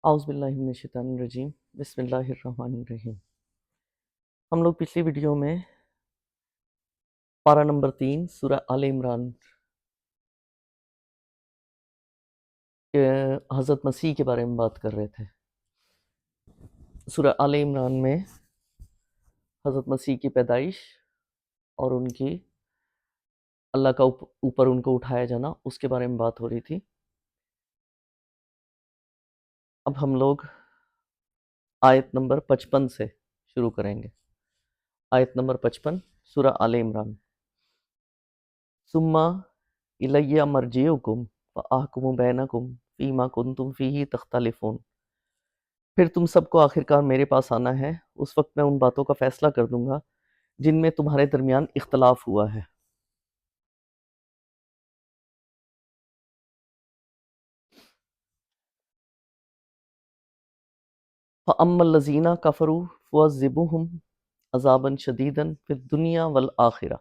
اعوذ باللہ من الشیطان الرجیم بسم اللہ الرحمن الرحیم۔ ہم لوگ پچھلی ویڈیو میں پارہ نمبر 3 سورہ آل عمران کے حضرت مسیح کے بارے میں بات کر رہے تھے۔ سورہ آل عمران میں حضرت مسیح کی پیدائش اور ان کی اللہ کا اوپر ان کو اٹھایا جانا، اس کے بارے میں بات ہو رہی تھی۔ اب ہم لوگ آیت نمبر 55 سے شروع کریں گے۔ آیت نمبر 55 سورہ آل عمران۔ ثم الی مرجعکم فاحکم بینکم فیما کنتم فیہ تختلفون۔ پھر تم سب کو آخرکار میرے پاس آنا ہے، اس وقت میں ان باتوں کا فیصلہ کر دوں گا جن میں تمہارے درمیان اختلاف ہوا ہے۔ فَأَمَّا الَّذِينَ كَفَرُوا فَيُعَذِّبُهُمْ عَذَابًا شَدِيدًا فِي الدُّنْيَا وَالْآخِرَةِ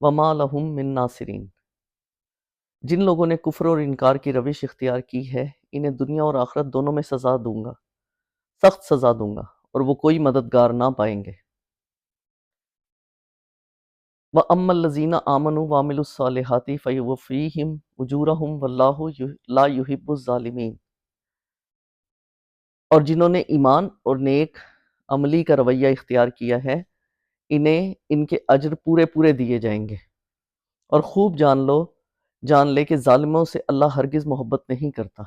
وَمَا لَهُم مِّن نَاصِرِينَ۔ جن لوگوں نے کفر اور انکار کی روش اختیار کی ہے، انہیں دنیا اور آخرت دونوں میں سزا دوں گا، سخت سزا دوں گا، اور وہ کوئی مددگار نہ پائیں گے۔ وَأَمَّا الَّذِينَ آمَنُوا وَعَمِلُوا الصَّالِحَاتِ فَيُوَفِّيهِمْ أُجُورَهُمْ وَاللَّهُ لَا يُحِبُّ الظَّالِمِينَ۔ اور جنہوں نے ایمان اور نیک عملی کا رویہ اختیار کیا ہے، انہیں ان کے اجر پورے پورے دیے جائیں گے۔ اور خوب جان لے کہ ظالموں سے اللہ ہرگز محبت نہیں کرتا۔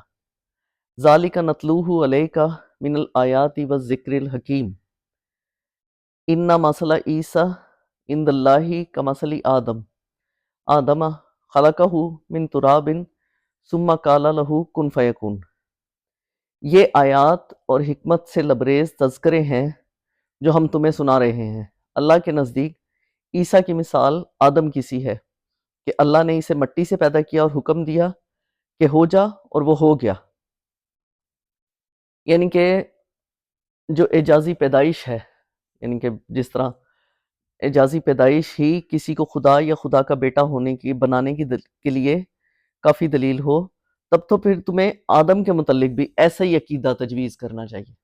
ذالک نتلوہ علیک من الآیات والذکر الحکیم۔ ان مثل عیسیٰ عند اللہ کمثل آدم خلقہ من تراب ثم قال لہ کن فیکون۔ یہ آیات اور حکمت سے لبریز تذکرے ہیں جو ہم تمہیں سنا رہے ہیں۔ اللہ کے نزدیک عیسیٰ کی مثال آدم کی سی ہے کہ اللہ نے اسے مٹی سے پیدا کیا اور حکم دیا کہ ہو جا، اور وہ ہو گیا۔ یعنی کہ جو اعجازی پیدائش ہے، یعنی کہ جس طرح اعجازی پیدائش ہی کسی کو خدا یا خدا کا بیٹا ہونے کی بنانے کے لیے کافی دلیل ہو، تب تو پھر تمہیں آدم کے متعلق بھی ایسا ہی عقیدہ تجویز کرنا چاہیے۔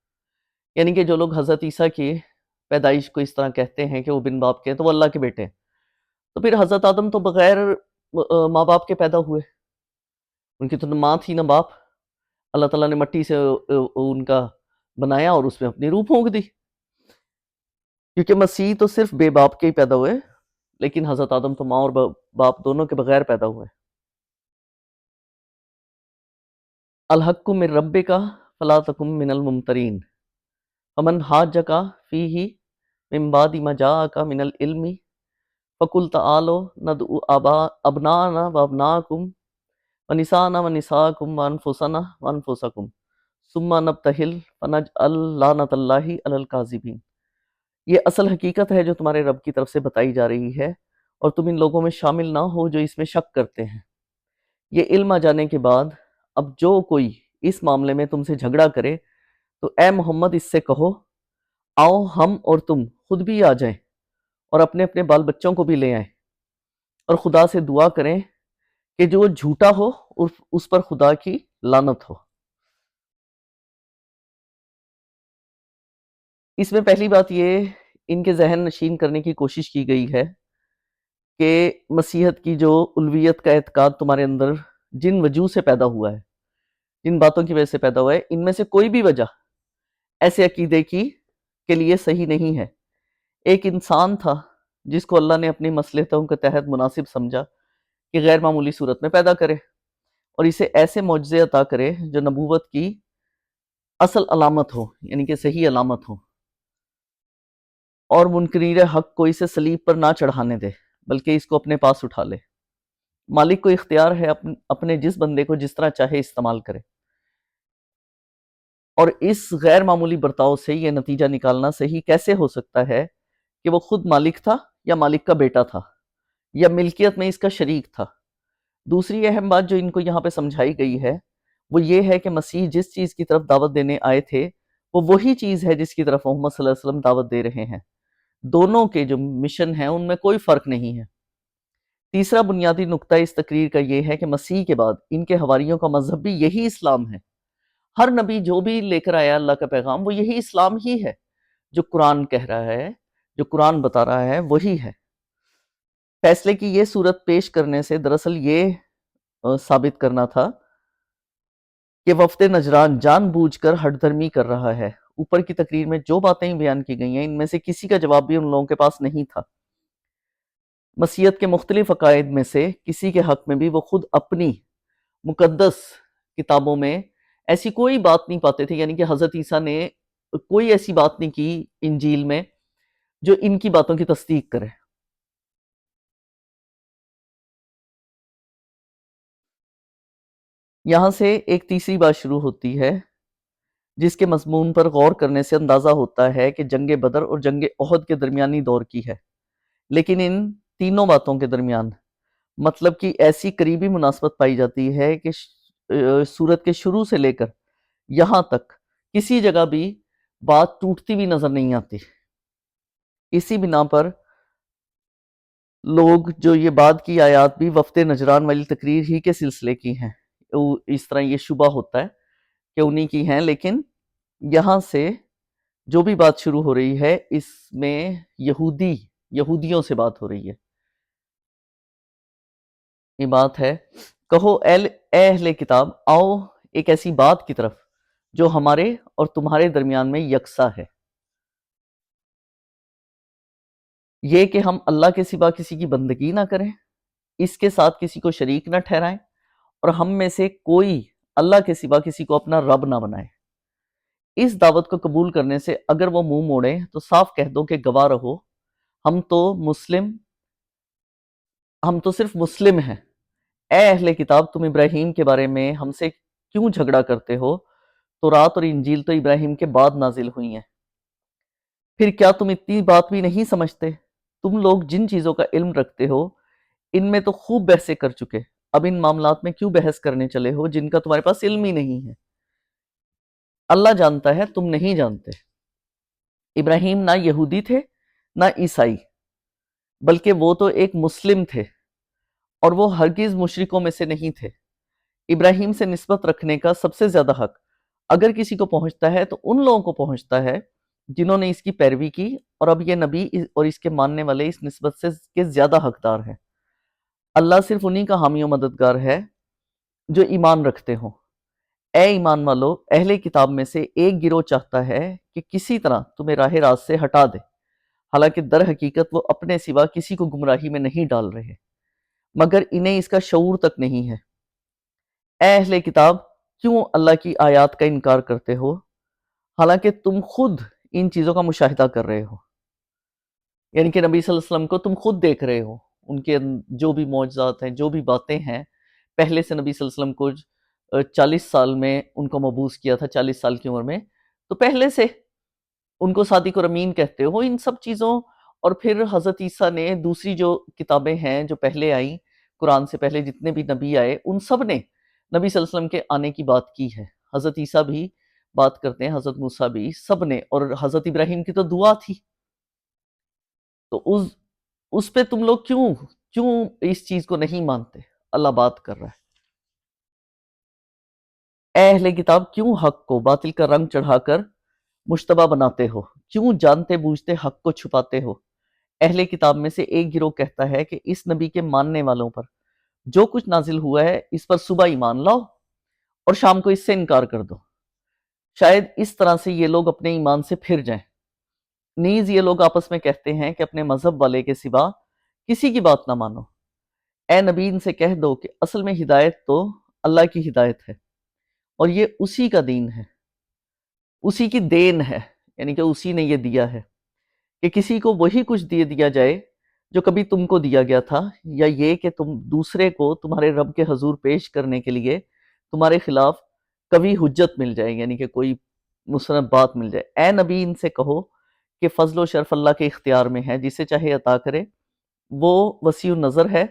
یعنی کہ جو لوگ حضرت عیسیٰ کی پیدائش کو اس طرح کہتے ہیں کہ وہ بن باپ کے ہیں تو وہ اللہ کے بیٹے ہیں، تو پھر حضرت آدم تو بغیر ماں باپ کے پیدا ہوئے، ان کی تو نہ ماں تھی نہ باپ۔ اللہ تعالیٰ نے مٹی سے ان کا بنایا اور اس میں اپنی روح پھونک دی، کیونکہ مسیح تو صرف بے باپ کے ہی پیدا ہوئے، لیکن حضرت آدم تو ماں اور باپ دونوں کے بغیر پیدا ہوئے۔ الحق من ربک فلا تکن من الممترین فمن حاجک فیہ من بعد ما جاءک من العلم فقل تعالوا ندعو ابناءنا وابناءکم ونساءنا ونساءکم وانفسنا وانفسکم ثم نبتہل فنجعل لعنۃ اللہ علی الکاذبین۔ یہ اصل حقیقت ہے جو تمہارے رب کی طرف سے بتائی جا رہی ہے، اور تم ان لوگوں میں شامل نہ ہو جو اس میں شک کرتے ہیں۔ یہ علم آ جانے کے بعد اب جو کوئی اس معاملے میں تم سے جھگڑا کرے تو اے محمد اس سے کہو، آؤ ہم اور تم خود بھی آ جائیں اور اپنے اپنے بال بچوں کو بھی لے آئیں، اور خدا سے دعا کریں کہ جو جھوٹا ہو اس پر خدا کی لعنت ہو۔ اس میں پہلی بات یہ ان کے ذہن نشین کرنے کی کوشش کی گئی ہے کہ مسیحیت کی جو الوہیت کا اعتقاد تمہارے اندر جن وجوہ سے پیدا ہوا ہے، جن باتوں کی وجہ سے پیدا ہوا ہے، ان میں سے کوئی بھی وجہ ایسے عقیدے کی کے لیے صحیح نہیں ہے۔ ایک انسان تھا جس کو اللہ نے اپنی مصلحتوں کے تحت مناسب سمجھا کہ غیر معمولی صورت میں پیدا کرے اور اسے ایسے معجزے عطا کرے جو نبوت کی اصل علامت ہو، یعنی کہ صحیح علامت ہو، اور منکرین حق کو اسے صلیب پر نہ چڑھانے دے بلکہ اس کو اپنے پاس اٹھا لے۔ مالک کو اختیار ہے اپنے جس بندے کو جس طرح چاہے استعمال کرے، اور اس غیر معمولی برتاؤ سے یہ نتیجہ نکالنا صحیح کیسے ہو سکتا ہے کہ وہ خود مالک تھا یا مالک کا بیٹا تھا یا ملکیت میں اس کا شریک تھا۔ دوسری اہم بات جو ان کو یہاں پہ سمجھائی گئی ہے وہ یہ ہے کہ مسیح جس چیز کی طرف دعوت دینے آئے تھے وہ وہی چیز ہے جس کی طرف محمد صلی اللہ علیہ وسلم دعوت دے رہے ہیں۔ دونوں کے جو مشن ہیں ان میں کوئی فرق نہیں ہے۔ تیسرا بنیادی نقطہ اس تقریر کا یہ ہے کہ مسیح کے بعد ان کے حواریوں کا مذہب بھی یہی اسلام ہے۔ ہر نبی جو بھی لے کر آیا اللہ کا پیغام وہ یہی اسلام ہی ہے، جو قرآن کہہ رہا ہے، جو قرآن بتا رہا ہے وہی ہے۔ فیصلے کی یہ صورت پیش کرنے سے دراصل یہ ثابت کرنا تھا کہ وفد نجران جان بوجھ کر ہٹ دھرمی کر رہا ہے۔ اوپر کی تقریر میں جو باتیں بیان کی گئی ہیں ان میں سے کسی کا جواب بھی ان لوگوں کے پاس نہیں تھا۔ مسیحیت کے مختلف عقائد میں سے کسی کے حق میں بھی وہ خود اپنی مقدس کتابوں میں ایسی کوئی بات نہیں پاتے تھے، یعنی کہ حضرت عیسیٰ نے کوئی ایسی بات نہیں کی انجیل میں جو ان کی باتوں کی تصدیق کرے۔ یہاں سے ایک تیسری بات شروع ہوتی ہے جس کے مضمون پر غور کرنے سے اندازہ ہوتا ہے کہ جنگ بدر اور جنگ احد کے درمیانی دور کی ہے، لیکن ان تینوں باتوں کے درمیان مطلب کی ایسی قریبی مناسبت پائی جاتی ہے کہ سورت کے شروع سے لے کر یہاں تک کسی جگہ بھی بات ٹوٹتی بھی نظر نہیں آتی۔ اسی بنا پر لوگ جو یہ بعد کی آیات بھی وفد نجران والی تقریر ہی کے سلسلے کی ہیں، اس طرح یہ شبہ ہوتا ہے کہ انہی کی ہیں، لیکن یہاں سے جو بھی بات شروع ہو رہی ہے اس میں یہودیوں سے بات ہو رہی ہے۔ یہ بات ہے، کہو اے اہل کتاب، آؤ ایک ایسی بات کی طرف جو ہمارے اور تمہارے درمیان میں یکساں ہے، یہ کہ ہم اللہ کے سوا کسی کی بندگی نہ کریں، اس کے ساتھ کسی کو شریک نہ ٹھہرائیں، اور ہم میں سے کوئی اللہ کے سوا کسی کو اپنا رب نہ بنائے۔ اس دعوت کو قبول کرنے سے اگر وہ منہ موڑیں تو صاف کہہ دو کہ گواہ رہو، ہم تو صرف مسلم ہیں۔ اے اہل کتاب، تم ابراہیم کے بارے میں ہم سے کیوں جھگڑا کرتے ہو؟ تورات اور انجیل تو ابراہیم کے بعد نازل ہوئی ہیں، پھر کیا تم اتنی بات بھی نہیں سمجھتے؟ تم لوگ جن چیزوں کا علم رکھتے ہو ان میں تو خوب بحثیں کر چکے، اب ان معاملات میں کیوں بحث کرنے چلے ہو جن کا تمہارے پاس علم ہی نہیں ہے؟ اللہ جانتا ہے، تم نہیں جانتے۔ ابراہیم نہ یہودی تھے نہ عیسائی، بلکہ وہ تو ایک مسلم تھے، اور وہ ہرگز مشرکوں میں سے نہیں تھے۔ ابراہیم سے نسبت رکھنے کا سب سے زیادہ حق اگر کسی کو پہنچتا ہے تو ان لوگوں کو پہنچتا ہے جنہوں نے اس کی پیروی کی، اور اب یہ نبی اور اس کے ماننے والے اس نسبت سے کے زیادہ حقدار ہیں۔ اللہ صرف انہی کا حامی و مددگار ہے جو ایمان رکھتے ہوں۔ اے ایمان والو، اہل کتاب میں سے ایک گروہ چاہتا ہے کہ کسی طرح تمہیں راہ راست سے ہٹا دے، حالانکہ در حقیقت وہ اپنے سوا کسی کو گمراہی میں نہیں ڈال رہے، مگر انہیں اس کا شعور تک نہیں ہے۔ اے اہل کتاب، کیوں اللہ کی آیات کا انکار کرتے ہو حالانکہ تم خود ان چیزوں کا مشاہدہ کر رہے ہو؟ یعنی کہ نبی صلی اللہ علیہ وسلم کو تم خود دیکھ رہے ہو، ان کے جو بھی معجزات ہیں، جو بھی باتیں ہیں، پہلے سے نبی صلی اللہ علیہ وسلم کو 40 سال میں ان کو مبعوث کیا تھا، 40 سال کی عمر میں، تو پہلے سے ان کو صادق اور امین کہتے ہو ان سب چیزوں۔ اور پھر حضرت عیسیٰ نے دوسری جو کتابیں ہیں جو پہلے آئیں، قرآن سے پہلے جتنے بھی نبی آئے ان سب نے نبی صلی اللہ علیہ وسلم کے آنے کی بات کی ہے۔ حضرت عیسیٰ بھی بات کرتے ہیں، حضرت موسیٰ بھی، سب نے، اور حضرت ابراہیم کی تو دعا تھی۔ تو اس پہ تم لوگ کیوں اس چیز کو نہیں مانتے؟ اللہ بات کر رہا ہے۔ اے اہل کتاب، کیوں حق کو باطل کا رنگ چڑھا کر مشتبہ بناتے ہو؟ کیوں جانتے بوجھتے حق کو چھپاتے ہو؟ اہل کتاب میں سے ایک گروہ کہتا ہے کہ اس نبی کے ماننے والوں پر جو کچھ نازل ہوا ہے اس پر صبح ایمان لاؤ اور شام کو اس سے انکار کر دو، شاید اس طرح سے یہ لوگ اپنے ایمان سے پھر جائیں۔ نیز یہ لوگ آپس میں کہتے ہیں کہ اپنے مذہب والے کے سوا کسی کی بات نہ مانو۔ اے نبی، ان سے کہہ دو کہ اصل میں ہدایت تو اللہ کی ہدایت ہے، اور یہ اسی کا دین ہے، اسی کی دین ہے، یعنی کہ اسی نے یہ دیا ہے کہ کسی کو وہی کچھ دے دیا جائے جو کبھی تم کو دیا گیا تھا، یا یہ کہ تم دوسرے کو تمہارے رب کے حضور پیش کرنے کے لیے تمہارے خلاف کبھی حجت مل جائے، یعنی کہ کوئی مستند بات مل جائے۔ اے نبی، ان سے کہو کہ فضل و شرف اللہ کے اختیار میں ہے، جسے چاہے عطا کرے، وہ وسیع النظر ہے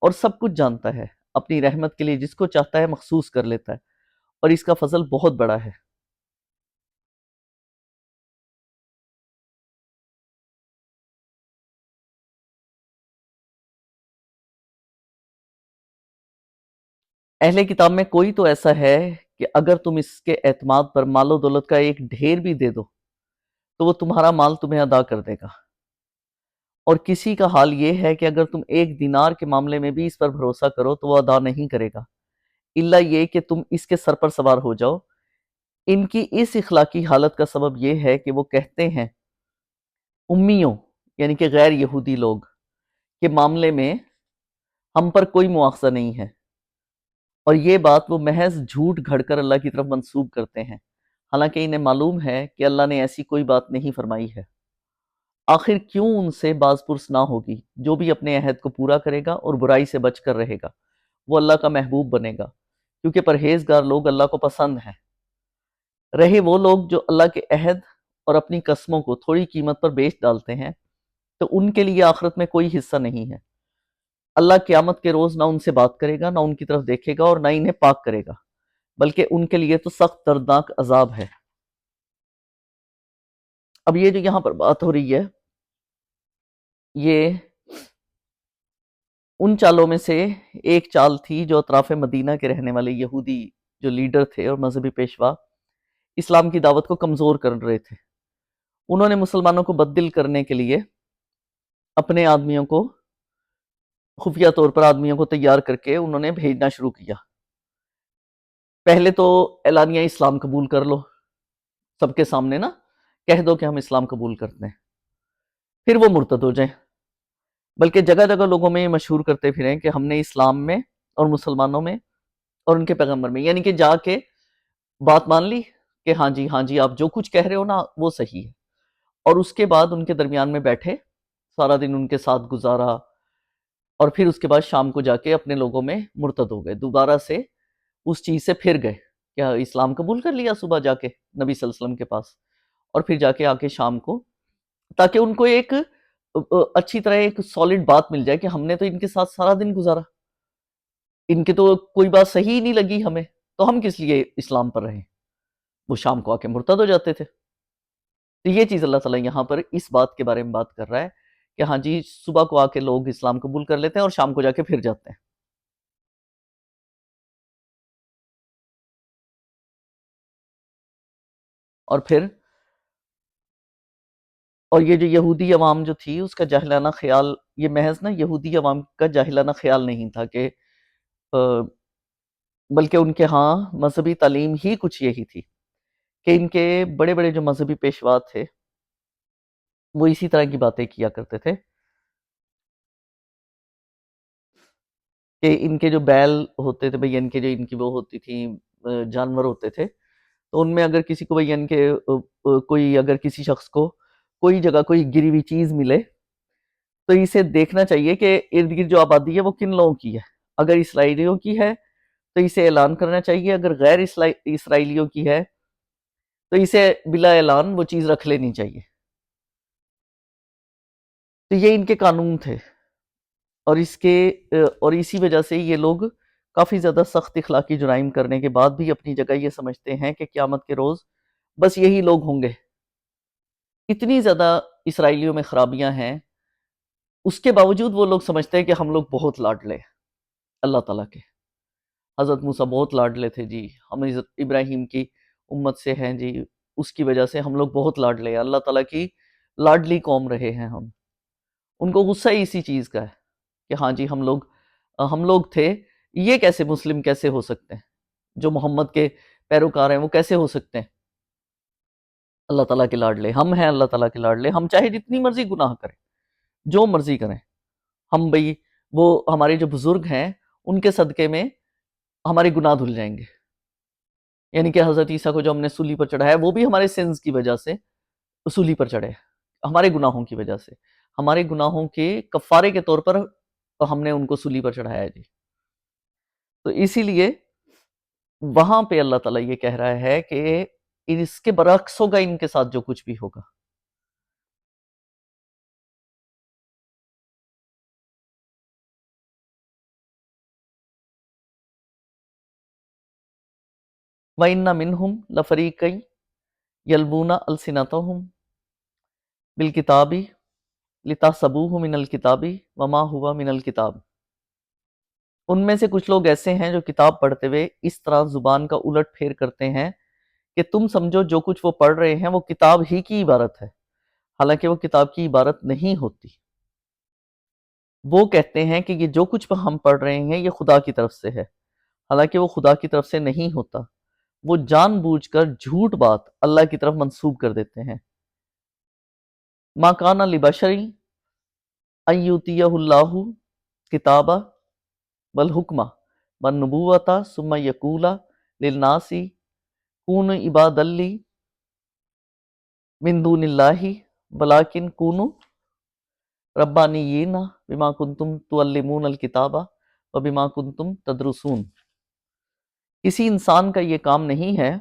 اور سب کچھ جانتا ہے، اپنی رحمت کے لیے جس کو چاہتا ہے مخصوص کر لیتا ہے، اور اس کا فضل بہت بڑا ہے۔ اہل کتاب میں کوئی تو ایسا ہے کہ اگر تم اس کے اعتماد پر مال و دولت کا ایک ڈھیر بھی دے دو تو وہ تمہارا مال تمہیں ادا کر دے گا، اور کسی کا حال یہ ہے کہ اگر تم ایک دینار کے معاملے میں بھی اس پر بھروسہ کرو تو وہ ادا نہیں کرے گا، الا یہ کہ تم اس کے سر پر سوار ہو جاؤ۔ ان کی اس اخلاقی حالت کا سبب یہ ہے کہ وہ کہتے ہیں امیوں یعنی کہ غیر یہودی لوگ کے معاملے میں ہم پر کوئی مواخذہ نہیں ہے، اور یہ بات وہ محض جھوٹ گھڑ کر اللہ کی طرف منسوب کرتے ہیں، حالانکہ انہیں معلوم ہے کہ اللہ نے ایسی کوئی بات نہیں فرمائی ہے۔ آخر کیوں ان سے باز پرس نہ ہوگی؟ جو بھی اپنے عہد کو پورا کرے گا اور برائی سے بچ کر رہے گا وہ اللہ کا محبوب بنے گا، کیونکہ پرہیزگار لوگ اللہ کو پسند ہیں۔ رہے وہ لوگ جو اللہ کے عہد اور اپنی قسموں کو تھوڑی قیمت پر بیچ ڈالتے ہیں تو ان کے لیے آخرت میں کوئی حصہ نہیں ہے۔ اللہ قیامت کے روز نہ ان سے بات کرے گا، نہ ان کی طرف دیکھے گا، اور نہ انہیں پاک کرے گا، بلکہ ان کے لیے تو سخت دردناک عذاب ہے۔ اب یہ جو یہاں پر بات ہو رہی ہے یہ ان چالوں میں سے ایک چال تھی جو اطراف مدینہ کے رہنے والے یہودی جو لیڈر تھے اور مذہبی پیشوا اسلام کی دعوت کو کمزور کر رہے تھے۔ انہوں نے مسلمانوں کو بددل کرنے کے لیے اپنے آدمیوں کو خفیہ طور پر آدمیوں کو تیار کر کے انہوں نے بھیجنا شروع کیا۔ پہلے تو اعلانیہ اسلام قبول کر لو، سب کے سامنے نا کہہ دو کہ ہم اسلام قبول کرتے ہیں، پھر وہ مرتد ہو جائیں، بلکہ جگہ جگہ لوگوں میں یہ مشہور کرتے پھریں کہ ہم نے اسلام میں اور مسلمانوں میں اور ان کے پیغمبر میں، یعنی کہ جا کے بات مان لی کہ ہاں جی آپ جو کچھ کہہ رہے ہو نا وہ صحیح ہے، اور اس کے بعد ان کے درمیان میں بیٹھے سارا دن ان کے ساتھ گزارا، اور پھر اس کے بعد شام کو جا کے اپنے لوگوں میں مرتد ہو گئے، دوبارہ سے اس چیز سے پھر گئے، کیا اسلام قبول کر لیا صبح جا کے نبی صلی اللہ علیہ وسلم کے پاس، اور پھر جا کے آ کے شام کو، تاکہ ان کو ایک اچھی طرح ایک سالڈ بات مل جائے کہ ہم نے تو ان کے ساتھ سارا دن گزارا، ان کے تو کوئی بات صحیح نہیں لگی ہمیں، تو ہم کس لیے اسلام پر رہیں۔ وہ شام کو آ کے مرتد ہو جاتے تھے۔ تو یہ چیز اللہ تعالیٰ یہاں پر اس بات کے بارے میں بات کر رہا ہے کہ ہاں جی صبح کو آ کے لوگ اسلام قبول کر لیتے ہیں اور شام کو جا کے پھر جاتے ہیں۔ اور پھر اور یہ جو یہودی عوام جو تھی اس کا جاہلانہ خیال، یہ محض نا یہودی عوام کا جاہلانہ خیال نہیں تھا کہ بلکہ ان کے ہاں مذہبی تعلیم ہی کچھ یہی تھی کہ ان کے بڑے بڑے جو مذہبی پیشوا تھے وہ اسی طرح کی باتیں کیا کرتے تھے کہ ان کے جو بیل ہوتے تھے بھئی، ان کے جو ان کی وہ ہوتی تھی جانور ہوتے تھے، تو ان میں اگر کسی کو بھئی ان کے کوئی اگر کسی شخص کو کوئی جگہ کوئی گری ہوئی چیز ملے تو اسے دیکھنا چاہیے کہ ارد گرد جو آبادی ہے وہ کن لوگوں کی ہے، اگر اسرائیلیوں کی ہے تو اسے اعلان کرنا چاہیے، اگر غیر اسرائیلیوں کی ہے تو اسے بلا اعلان وہ چیز رکھ لینی چاہیے۔ تو یہ ان کے قانون تھے، اور اسی وجہ سے یہ لوگ کافی زیادہ سخت اخلاقی جرائم کرنے کے بعد بھی اپنی جگہ یہ سمجھتے ہیں کہ قیامت کے روز بس یہی لوگ ہوں گے۔ اتنی زیادہ اسرائیلیوں میں خرابیاں ہیں، اس کے باوجود وہ لوگ سمجھتے ہیں کہ ہم لوگ بہت لاڈلے اللہ تعالیٰ کے، حضرت موسیٰ بہت لاڈلے تھے جی، ہم حضرت ابراہیم کی امت سے ہیں جی، اس کی وجہ سے ہم لوگ بہت لاڈلے ہیں، اللہ تعالیٰ کی لاڈلی قوم رہے ہیں ہم۔ ان کو غصہ ہی اسی چیز کا ہے کہ ہاں جی ہم لوگ تھے، یہ کیسے مسلم کیسے ہو سکتے ہیں، جو محمد کے پیروکار ہیں وہ کیسے ہو سکتے ہیں اللہ تعالیٰ کے لاڈلے؟ ہم ہیں اللہ تعالیٰ کے لاڈلے، ہم چاہے جتنی مرضی گناہ کریں، جو مرضی کریں، ہم بھئی وہ ہمارے جو بزرگ ہیں ان کے صدقے میں ہمارے گناہ دھل جائیں گے، یعنی کہ حضرت عیسیٰ کو جو ہم نے سولی پر چڑھایا وہ بھی ہمارے سنز کی وجہ سے سولی پر چڑھے، ہمارے گناہوں کی وجہ سے، ہمارے گناہوں کے کفارے کے طور پر ہم نے ان کو سولی پر چڑھایا جی۔ تو اسی لیے وہاں پہ اللہ تعالیٰ یہ کہہ رہا ہے کہ اس کے برعکس ہوگا ان کے ساتھ جو کچھ بھی ہوگا۔ وَإِنَّ مِنْهُمْ لَفَرِيقًا يَلْوُونَ أَلْسِنَتَهُمْ بِالْكِتَابِ لِتَحْسَبُوهُ مِنَ الْكِتَابِ وَمَا هُوَ مِنَ الْكِتَابِ۔ ان میں سے کچھ لوگ ایسے ہیں جو کتاب پڑھتے ہوئے اس طرح زبان کا الٹ پھیر کرتے ہیں کہ تم سمجھو جو کچھ وہ پڑھ رہے ہیں وہ کتاب ہی کی عبارت ہے، حالانکہ وہ کتاب کی عبارت نہیں ہوتی۔ وہ کہتے ہیں کہ یہ جو کچھ ہم پڑھ رہے ہیں یہ خدا کی طرف سے ہے، حالانکہ وہ خدا کی طرف سے نہیں ہوتا۔ وہ جان بوجھ کر جھوٹ بات اللہ کی طرف منسوب کر دیتے ہیں۔ ما کان لبشر ان یؤتیہ اللہ کتابا والحکمہ والنبوۃ ثم یقول للناس کونوا عبادا لی من دون اللہ ولکن کونوا ربانیین بما کنتم تعلمون الکتاب وبما کنتم تدرسون۔ کسی انسان کا یہ کام نہیں ہے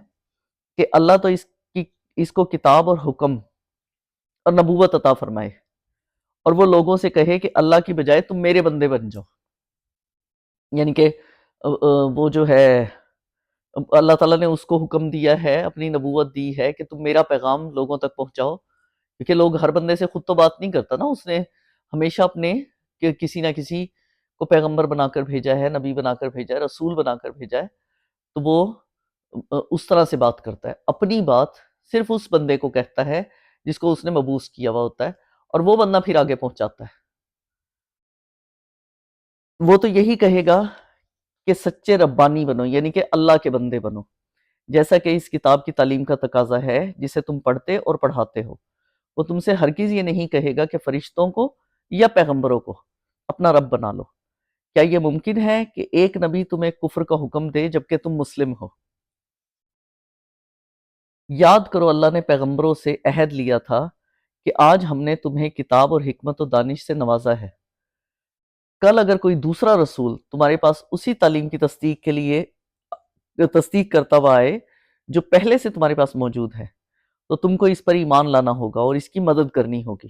کہ اللہ تو اس کو کتاب اور حکم اور نبوت عطا فرمائے اور وہ لوگوں سے کہے کہ اللہ کی بجائے تم میرے بندے بن جاؤ، یعنی کہ وہ جو ہے اللہ تعالیٰ نے اس کو حکم دیا ہے، اپنی نبوت دی ہے کہ تم میرا پیغام لوگوں تک پہنچاؤ، کیونکہ لوگ ہر بندے سے خود تو بات نہیں کرتا نا، اس نے ہمیشہ اپنے کسی نہ کسی کو پیغمبر بنا کر بھیجا ہے، نبی بنا کر بھیجا ہے، رسول بنا کر بھیجا ہے، تو وہ اس طرح سے بات کرتا ہے، اپنی بات صرف اس بندے کو کہتا ہے جس کو اس نے مبعوث کیا ہوا ہوتا ہے، اور وہ بندہ پھر آگے پہنچاتا ہے۔ وہ تو یہی کہے گا کہ سچے ربانی بنو، یعنی کہ اللہ کے بندے بنو، جیسا کہ اس کتاب کی تعلیم کا تقاضا ہے جسے تم پڑھتے اور پڑھاتے ہو۔ وہ تم سے ہرگز یہ نہیں کہے گا کہ فرشتوں کو یا پیغمبروں کو اپنا رب بنا لو۔ کیا یہ ممکن ہے کہ ایک نبی تمہیں کفر کا حکم دے جبکہ تم مسلم ہو؟ یاد کرو اللہ نے پیغمبروں سے عہد لیا تھا کہ آج ہم نے تمہیں کتاب اور حکمت و دانش سے نوازا ہے۔ کل اگر کوئی دوسرا رسول تمہارے پاس اسی تعلیم کی تصدیق کے لیے تصدیق کرتا ہوا آئے جو پہلے سے تمہارے پاس موجود ہے، تو تم کو اس پر ایمان لانا ہوگا اور اس کی مدد کرنی ہوگی۔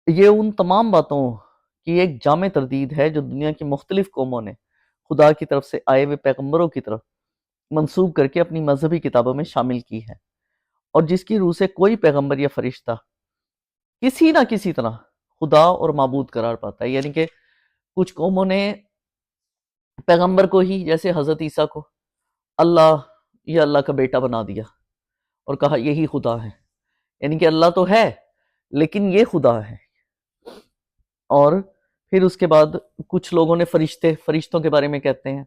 یہ ان تمام باتوں کی ایک جامع تردید ہے جو دنیا کی مختلف قوموں نے خدا کی طرف سے آئے ہوئے پیغمبروں کی طرف منسوب کر کے اپنی مذہبی کتابوں میں شامل کی ہے، اور جس کی روح سے کوئی پیغمبر یا فرشتہ کسی نہ کسی طرح خدا اور معبود قرار پاتا ہے۔ یعنی کہ کچھ قوموں نے پیغمبر کو ہی، جیسے حضرت عیسیٰ کو، اللہ یا اللہ کا بیٹا بنا دیا اور کہا یہی خدا ہے، یعنی کہ اللہ تو ہے لیکن یہ خدا ہے۔ اور پھر اس کے بعد کچھ لوگوں نے فرشتوں کے بارے میں کہتے ہیں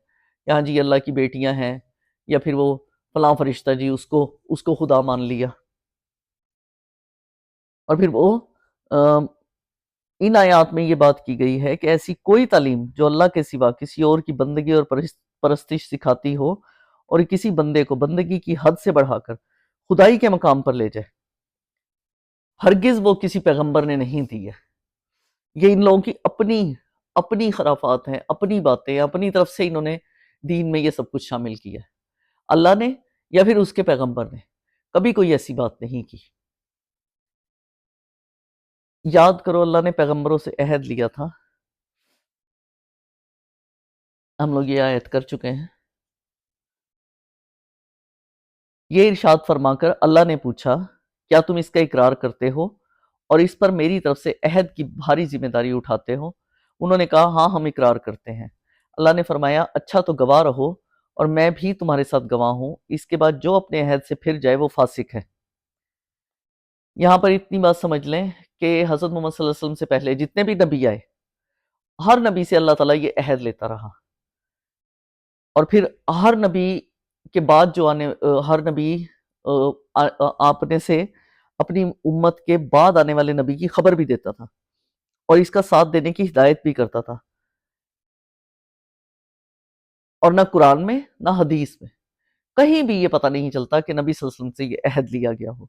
یہاں جی اللہ کی بیٹیاں ہیں، یا پھر وہ فلاں فرشتہ جی اس کو خدا مان لیا، اور پھر وہ ان آیات میں یہ بات کی گئی ہے کہ ایسی کوئی تعلیم جو اللہ کے سوا کسی اور کی بندگی اور پرستش سکھاتی ہو اور کسی بندے کو بندگی کی حد سے بڑھا کر خدائی کے مقام پر لے جائے، ہرگز وہ کسی پیغمبر نے نہیں دی ہے۔ یہ ان لوگوں کی اپنی خرافات ہیں، اپنی باتیں ہیں، اپنی طرف سے انہوں نے دین میں یہ سب کچھ شامل کیا ہے۔ اللہ نے یا پھر اس کے پیغمبر نے کبھی کوئی ایسی بات نہیں کی۔ یاد کرو اللہ نے پیغمبروں سے عہد لیا تھا، ہم لوگ یہ آیت کر چکے ہیں۔ یہ ارشاد فرما کر اللہ نے پوچھا کیا تم اس کا اقرار کرتے ہو اور اس پر میری طرف سے عہد کی بھاری ذمہ داری اٹھاتے ہو؟ انہوں نے کہا ہاں ہم اقرار کرتے ہیں۔ اللہ نے فرمایا اچھا تو گواہ رہو اور میں بھی تمہارے ساتھ گواہ ہوں، اس کے بعد جو اپنے عہد سے پھر جائے وہ فاسق ہے۔ یہاں پر اتنی بات سمجھ لیں کہ حضرت محمد صلی اللہ علیہ وسلم سے پہلے جتنے بھی نبی آئے، ہر نبی سے اللہ تعالیٰ یہ عہد لیتا رہا، اور پھر ہر نبی کے بعد جو ہر نبی آپ نے سے اپنی امت کے بعد آنے والے نبی کی خبر بھی دیتا تھا اور اس کا ساتھ دینے کی ہدایت بھی کرتا تھا، اور نہ قرآن میں نہ حدیث میں کہیں بھی یہ پتہ نہیں چلتا کہ نبی صلی اللہ علیہ وسلم سے یہ عہد لیا گیا ہو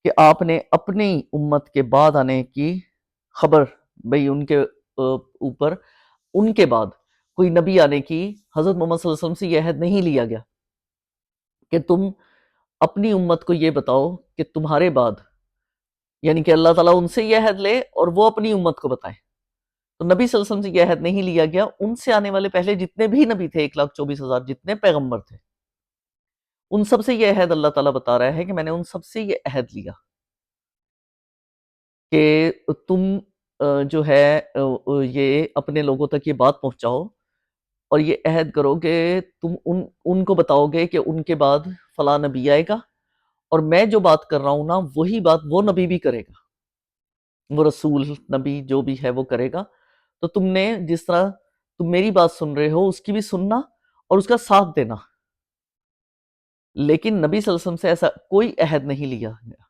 کہ آپ نے اپنی امت کے بعد آنے کی خبر، بھئی ان کے اوپر ان کے بعد کوئی نبی آنے کی حضرت محمد صلی اللہ علیہ وسلم سے یہ عہد نہیں لیا گیا کہ تم اپنی امت کو یہ بتاؤ کہ تمہارے بعد، یعنی کہ اللہ تعالیٰ ان سے یہ عہد لے اور وہ اپنی امت کو بتائیں۔ تو نبی صلی اللہ علیہ وسلم سے یہ عہد نہیں لیا گیا، ان سے آنے والے پہلے جتنے بھی نبی تھے 1,24,000 جتنے پیغمبر تھے، ان سب سے یہ عہد اللہ تعالیٰ بتا رہا ہے کہ میں نے ان سب سے یہ عہد لیا کہ تم جو ہے یہ اپنے لوگوں تک یہ بات پہنچاؤ اور یہ عہد کرو کہ تم ان کو بتاؤ گے کہ ان کے بعد فلاں نبی آئے گا، اور میں جو بات کر رہا ہوں نا وہی بات وہ نبی بھی کرے گا، وہ رسول نبی جو بھی ہے وہ کرے گا۔ تو تم نے جس طرح تم میری بات سن رہے ہو اس کی بھی سننا اور اس کا ساتھ دینا، لیکن نبی صلی اللہ علیہ وسلم سے ایسا کوئی عہد نہیں لیا گیا۔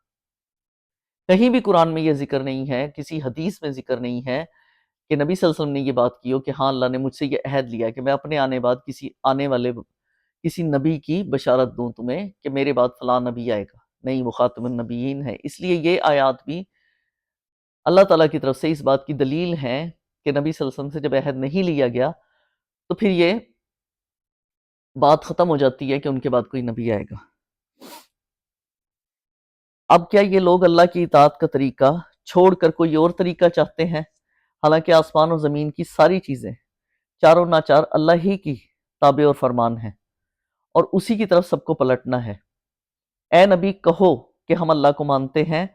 کہیں بھی قرآن میں یہ ذکر نہیں ہے، کسی حدیث میں ذکر نہیں ہے کہ نبی صلی اللہ علیہ وسلم نے یہ بات کی ہو کہ ہاں اللہ نے مجھ سے یہ عہد لیا ہے کہ میں اپنے آنے بعد کسی آنے والے کسی نبی کی بشارت دوں تمہیں کہ میرے بعد فلاں نبی آئے گا۔ نہیں، وہ خاتم النبیین ہے۔ اس لیے یہ آیات بھی اللہ تعالیٰ کی طرف سے اس بات کی دلیل ہے کہ نبی صلی اللہ علیہ وسلم سے جب عہد نہیں لیا گیا تو پھر یہ بات ختم ہو جاتی ہے کہ ان کے بعد کوئی نبی آئے گا۔ اب کیا یہ لوگ اللہ کی اطاعت کا طریقہ چھوڑ کر کوئی اور طریقہ چاہتے ہیں؟ حالانکہ آسمان و زمین کی ساری چیزیں چاروں ناچار اللہ ہی کی تابع اور فرمان ہیں، اور اسی کی طرف سب کو پلٹنا ہے۔ اے نبی کہو کہ ہم اللہ کو مانتے ہیں،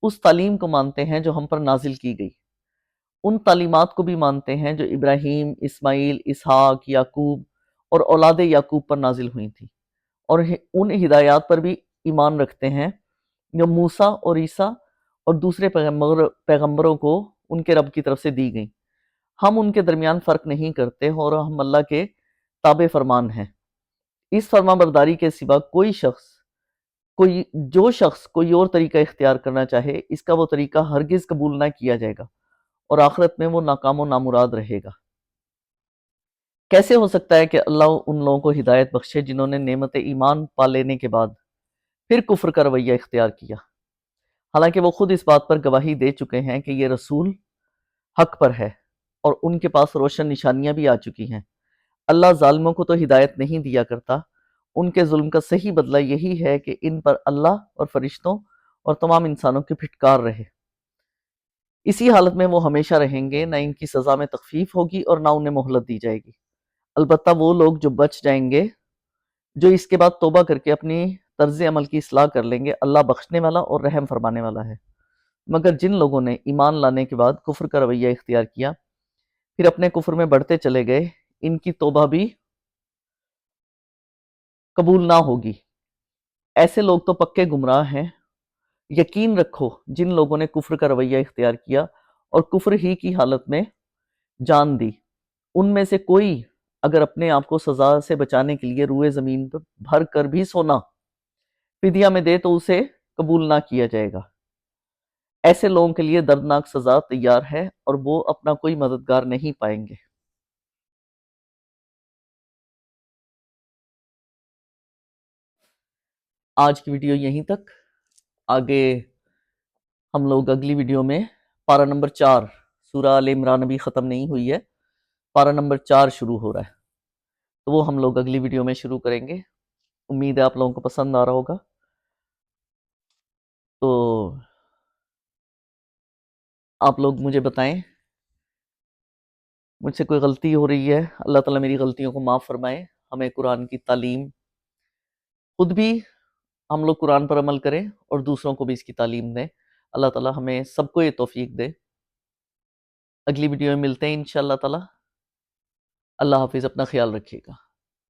اس تعلیم کو مانتے ہیں جو ہم پر نازل کی گئی، ان تعلیمات کو بھی مانتے ہیں جو ابراہیم، اسماعیل، اسحاق، یعقوب اور اولاد یعقوب پر نازل ہوئی تھی، اور ان ہدایات پر بھی ایمان رکھتے ہیں جو موسیٰ اور عیسیٰ اور دوسرے پیغمبروں کو ان کے رب کی طرف سے دی گئیں۔ ہم ان کے درمیان فرق نہیں کرتے اور ہم اللہ کے تابع فرمان ہیں۔ اس فرما برداری کے سوا جو شخص کوئی اور طریقہ اختیار کرنا چاہے، اس کا وہ طریقہ ہرگز قبول نہ کیا جائے گا اور آخرت میں وہ ناکام و نامراد رہے گا۔ کیسے ہو سکتا ہے کہ اللہ ان لوگوں کو ہدایت بخشے جنہوں نے نعمت ایمان پا لینے کے بعد پھر کفر کا رویہ اختیار کیا، حالانکہ وہ خود اس بات پر گواہی دے چکے ہیں کہ یہ رسول حق پر ہے اور ان کے پاس روشن نشانیاں بھی آ چکی ہیں۔ اللہ ظالموں کو تو ہدایت نہیں دیا کرتا، ان کے ظلم کا صحیح بدلہ یہی ہے کہ ان پر اللہ اور فرشتوں اور تمام انسانوں کی پھٹکار رہے۔ اسی حالت میں وہ ہمیشہ رہیں گے، نہ ان کی سزا میں تخفیف ہوگی اور نہ انہیں مہلت دی جائے گی۔ البتہ وہ لوگ جو بچ جائیں گے، جو اس کے بعد توبہ کر کے اپنی طرز عمل کی اصلاح کر لیں گے، اللہ بخشنے والا اور رحم فرمانے والا ہے۔ مگر جن لوگوں نے ایمان لانے کے بعد کفر کا رویہ اختیار کیا، پھر اپنے کفر میں بڑھتے چلے گئے، ان کی توبہ بھی قبول نہ ہوگی۔ ایسے لوگ تو پکے گمراہ ہیں۔ یقین رکھو جن لوگوں نے کفر کا رویہ اختیار کیا اور کفر ہی کی حالت میں جان دی، ان میں سے کوئی اگر اپنے آپ کو سزا سے بچانے کے لیے روئے زمین پر بھر کر بھی سونا فدیہ میں دے تو اسے قبول نہ کیا جائے گا۔ ایسے لوگوں کے لیے دردناک سزا تیار ہے اور وہ اپنا کوئی مددگار نہیں پائیں گے۔ آج کی ویڈیو یہیں تک، آگے ہم لوگ اگلی ویڈیو میں پارہ نمبر 4، سورہ آل عمران ابھی ختم نہیں ہوئی ہے، پارہ نمبر 4 شروع ہو رہا ہے، تو وہ ہم لوگ اگلی ویڈیو میں شروع کریں گے۔ امید ہے آپ لوگوں کو پسند آ رہا ہوگا۔ تو آپ لوگ مجھے بتائیں مجھ سے کوئی غلطی ہو رہی ہے، اللہ تعالیٰ میری غلطیوں کو معاف فرمائے، ہمیں قرآن کی تعلیم، خود بھی ہم لوگ قرآن پر عمل کریں اور دوسروں کو بھی اس کی تعلیم دیں۔ اللہ تعالیٰ ہمیں سب کو یہ توفیق دے۔ اگلی ویڈیو میں ملتے ہیں انشاءاللہ تعالیٰ۔ اللہ حافظ، اپنا خیال رکھیے گا۔